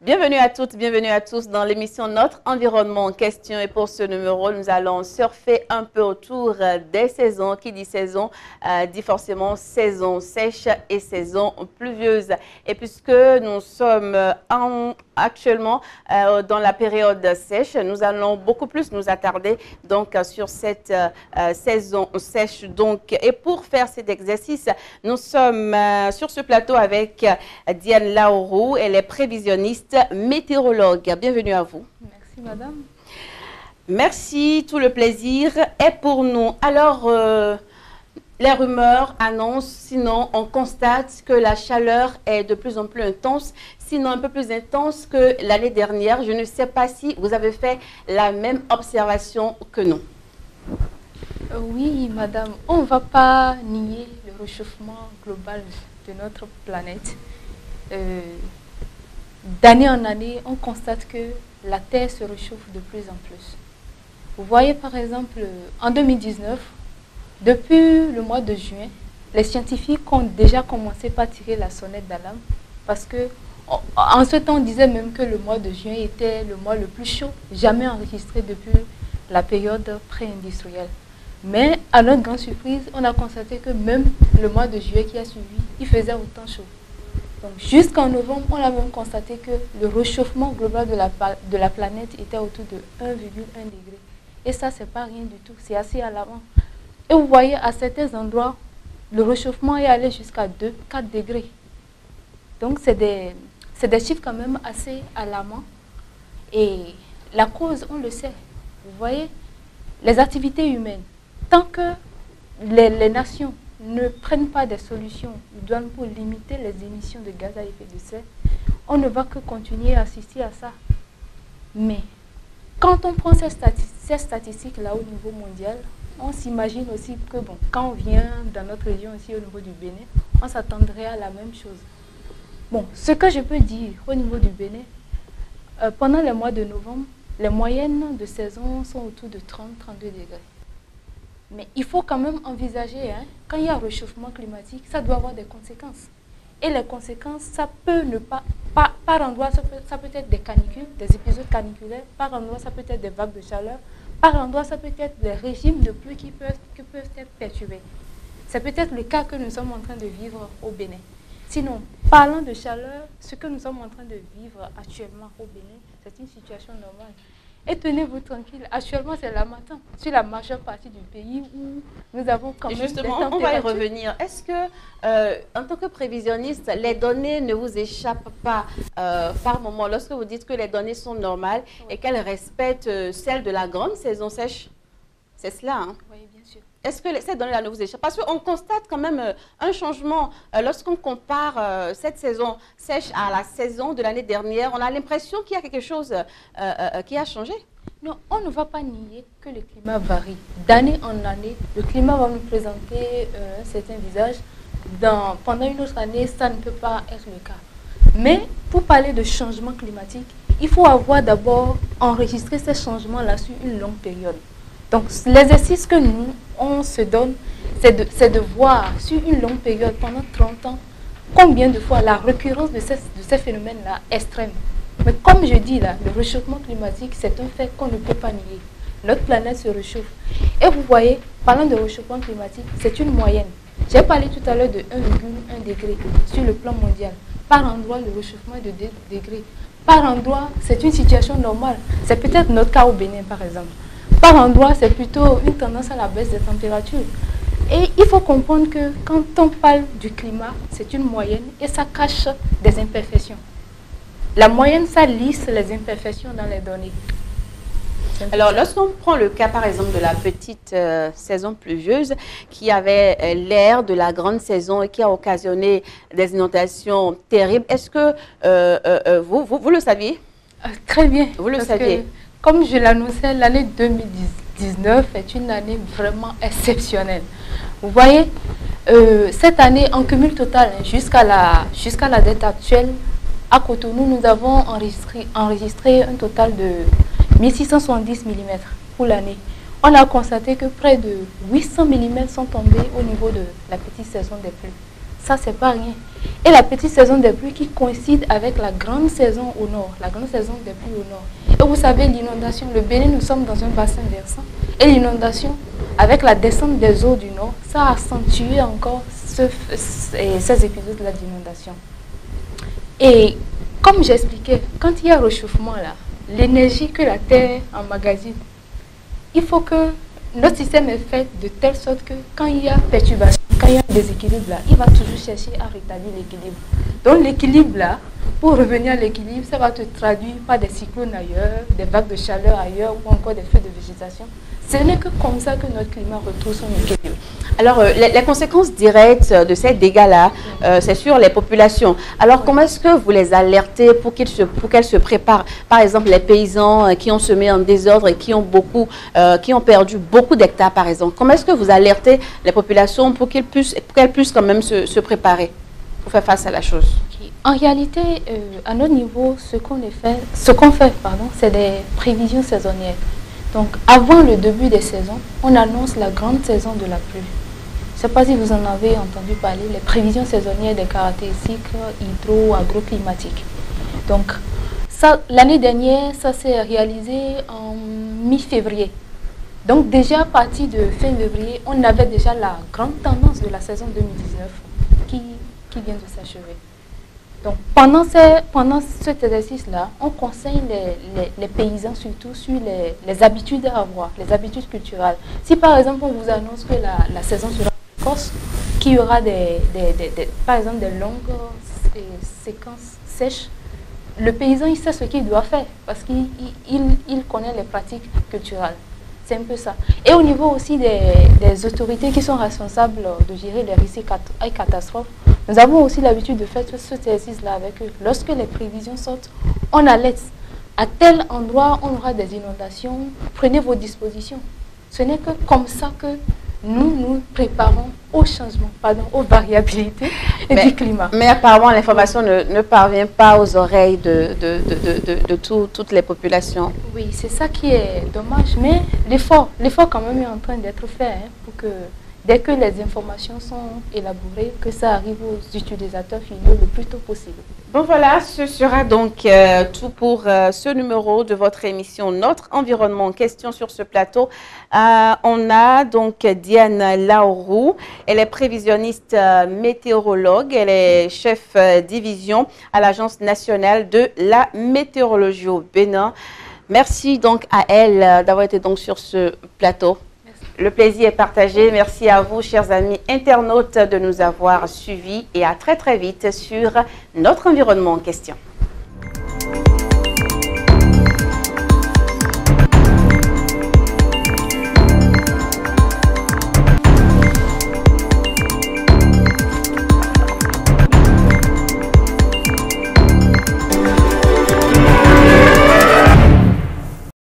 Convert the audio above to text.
Bienvenue à toutes, bienvenue à tous dans l'émission Notre Environnement en question. Et pour ce numéro, nous allons surfer un peu autour des saisons. Qui dit saison, dit forcément saison sèche et saison pluvieuse. Et puisque nous sommes actuellement dans la période sèche, nous allons beaucoup plus nous attarder donc sur cette saison sèche. Donc, et pour faire cet exercice, nous sommes sur ce plateau avec Diane Laourou, elle est prévisionniste météorologue. Bienvenue à vous. Merci madame. Merci, tout le plaisir est pour nous. Alors, les rumeurs annoncent, sinon on constate que la chaleur est de plus en plus intense, sinon un peu plus intense que l'année dernière. Je ne sais pas si vous avez fait la même observation que nous. Oui madame, on ne va pas nier le réchauffement global de notre planète. D'année en année, on constate que la Terre se réchauffe de plus en plus. Vous voyez par exemple, en 2019, depuis le mois de juin, les scientifiques ont déjà commencé par tirer la sonnette d'alarme parce que en ce temps, on disait même que le mois de juin était le mois le plus chaud jamais enregistré depuis la période pré-industrielle. Mais à notre grande surprise, on a constaté que même le mois de juillet qui a suivi, il faisait autant chaud. Jusqu'en novembre, on a même constaté que le réchauffement global de la planète était autour de 1,1 degré. Et ça, c'est pas rien du tout, c'est assez alarmant. Et vous voyez, à certains endroits, le réchauffement est allé jusqu'à 4 degrés. Donc, c'est des chiffres quand même assez alarmants. Et la cause, on le sait. Vous voyez, les activités humaines, tant que les nations ne prennent pas des solutions idoines pour limiter les émissions de gaz à effet de serre, on ne va que continuer à assister à ça. Mais quand on prend ces statistiques-là au niveau mondial, on s'imagine aussi que bon, quand on vient dans notre région aussi au niveau du Bénin, on s'attendrait à la même chose. Bon, ce que je peux dire au niveau du Bénin, pendant les mois de novembre, les moyennes de saison sont autour de 30-32 degrés. Mais il faut quand même envisager, quand il y a un réchauffement climatique, ça doit avoir des conséquences. Et les conséquences, ça peut ne pas... Par endroit, ça peut être des canicules, des épisodes caniculaires. Par endroit, ça peut être des vagues de chaleur. Par endroit, ça peut être des régimes de pluie qui peuvent être perturbés. C'est peut-être le cas que nous sommes en train de vivre au Bénin. Sinon, parlant de chaleur, ce que nous sommes en train de vivre actuellement au Bénin, c'est une situation normale. Et tenez-vous tranquille, actuellement c'est la matin sur la majeure partie du pays où nous avons quand même justement, des températures. On va y revenir. Est-ce que, en tant que prévisionniste, les données ne vous échappent pas par moment lorsque vous dites que les données sont normales et qu'elles respectent celles de la grande saison sèche? C'est cela, hein? Oui, bien sûr. Est-ce que ces données-là ne vous échappent? Parce qu'on constate quand même un changement. Lorsqu'on compare cette saison sèche à la saison de l'année dernière, on a l'impression qu'il y a quelque chose qui a changé. Non, on ne va pas nier que le climat varie. D'année en année, le climat va nous présenter un certain visage. Pendant une autre année, ça ne peut pas être le cas. Mais pour parler de changement climatique, il faut avoir d'abord enregistré ces changements-là sur une longue période. Donc, l'exercice que nous, on se donne, c'est de voir sur une longue période, pendant 30 ans, combien de fois la récurrence de ces phénomènes-là extrêmes. Mais comme je dis là, le réchauffement climatique, c'est un fait qu'on ne peut pas nier. Notre planète se réchauffe. Et vous voyez, parlant de réchauffement climatique, c'est une moyenne. J'ai parlé tout à l'heure de 1,1 degré sur le plan mondial. Par endroit, le réchauffement est de 2 degrés. Par endroit, c'est une situation normale. C'est peut-être notre cas au Bénin, par exemple. Par endroit, c'est plutôt une tendance à la baisse des températures. Et il faut comprendre que quand on parle du climat, c'est une moyenne et ça cache des imperfections. La moyenne, ça lisse les imperfections dans les données. Alors, lorsqu'on prend le cas, par exemple, de la petite saison pluvieuse qui avait l'air de la grande saison et qui a occasionné des inondations terribles, est-ce que vous le saviez? Très bien. Vous le saviez? Comme je l'annonçais, l'année 2019 est une année vraiment exceptionnelle. Vous voyez, cette année, en cumul total, jusqu'à la date actuelle, à Cotonou, nous avons enregistré un total de 1670 mm pour l'année. On a constaté que près de 800 mm sont tombés au niveau de la petite saison des pluies. Ça, c'est pas rien. Et la petite saison des pluies qui coïncide avec la grande saison au nord, la grande saison des pluies au nord. Et vous savez, l'inondation, le Bénin, nous sommes dans un bassin versant. Et l'inondation, avec la descente des eaux du nord, ça a accentué encore ces épisodes-là d'inondation. Et comme j'expliquais, quand il y a réchauffement là, l'énergie que la Terre emmagasine, il faut que notre système est fait de telle sorte que quand il y a perturbation, quand il y a un déséquilibre là, il va toujours chercher à rétablir l'équilibre. Donc l'équilibre là, pour revenir à l'équilibre, ça va te traduire par des cyclones ailleurs, des vagues de chaleur ailleurs ou encore des feux de végétation. Ce n'est que comme ça que notre climat retrouve son équilibre. Alors, les conséquences directes de ces dégâts-là, c'est sur les populations. Alors, comment est-ce que vous les alertez pour qu'elles se préparent? Par exemple, les paysans qui ont semé en désordre et qui ont perdu beaucoup d'hectares, par exemple. Comment est-ce que vous alertez les populations pour qu'elles puissent quand même se préparer pour faire face à la chose? En réalité, à notre niveau, ce qu'on fait, c'est des prévisions saisonnières. Donc, avant le début des saisons, on annonce la grande saison de la pluie. Je ne sais pas si vous en avez entendu parler, les prévisions saisonnières des caractéristiques hydro-agroclimatiques. Donc, l'année dernière, ça s'est réalisé en mi-février. Donc, déjà à partir de fin février, on avait déjà la grande tendance de la saison 2019 qui vient de s'achever. Donc, pendant cet exercice-là, on conseille les paysans surtout sur les habitudes à avoir, les habitudes culturelles. Si par exemple, on vous annonce que la saison sera précoce, qu'il y aura par exemple des longues séquences sèches, le paysan, il sait ce qu'il doit faire parce qu'il connaît les pratiques culturelles. C'est un peu ça. Et au niveau aussi des autorités qui sont responsables de gérer les risques et catastrophes, nous avons aussi l'habitude de faire cet exercice-là avec eux. Lorsque les prévisions sortent, on alerte. À tel endroit, on aura des inondations. Prenez vos dispositions. Ce n'est que comme ça que nous préparons au changement, aux variabilités du climat. Mais apparemment, l'information ne parvient pas aux oreilles de toutes les populations. Oui, c'est ça qui est dommage. Mais l'effort quand même est en train d'être fait pour que dès que les informations sont élaborées, que ça arrive aux utilisateurs finaux le plus tôt possible. Bon voilà, ce sera donc tout pour ce numéro de votre émission Notre Environnement. Question sur ce plateau. On a donc Diane Laourou. Elle est prévisionniste météorologue. Elle est chef division à l'Agence nationale de la météorologie au Bénin. Merci donc à elle d'avoir été donc sur ce plateau. Le plaisir est partagé. Merci à vous, chers amis internautes, de nous avoir suivis et à très très vite sur Notre Environnement en question.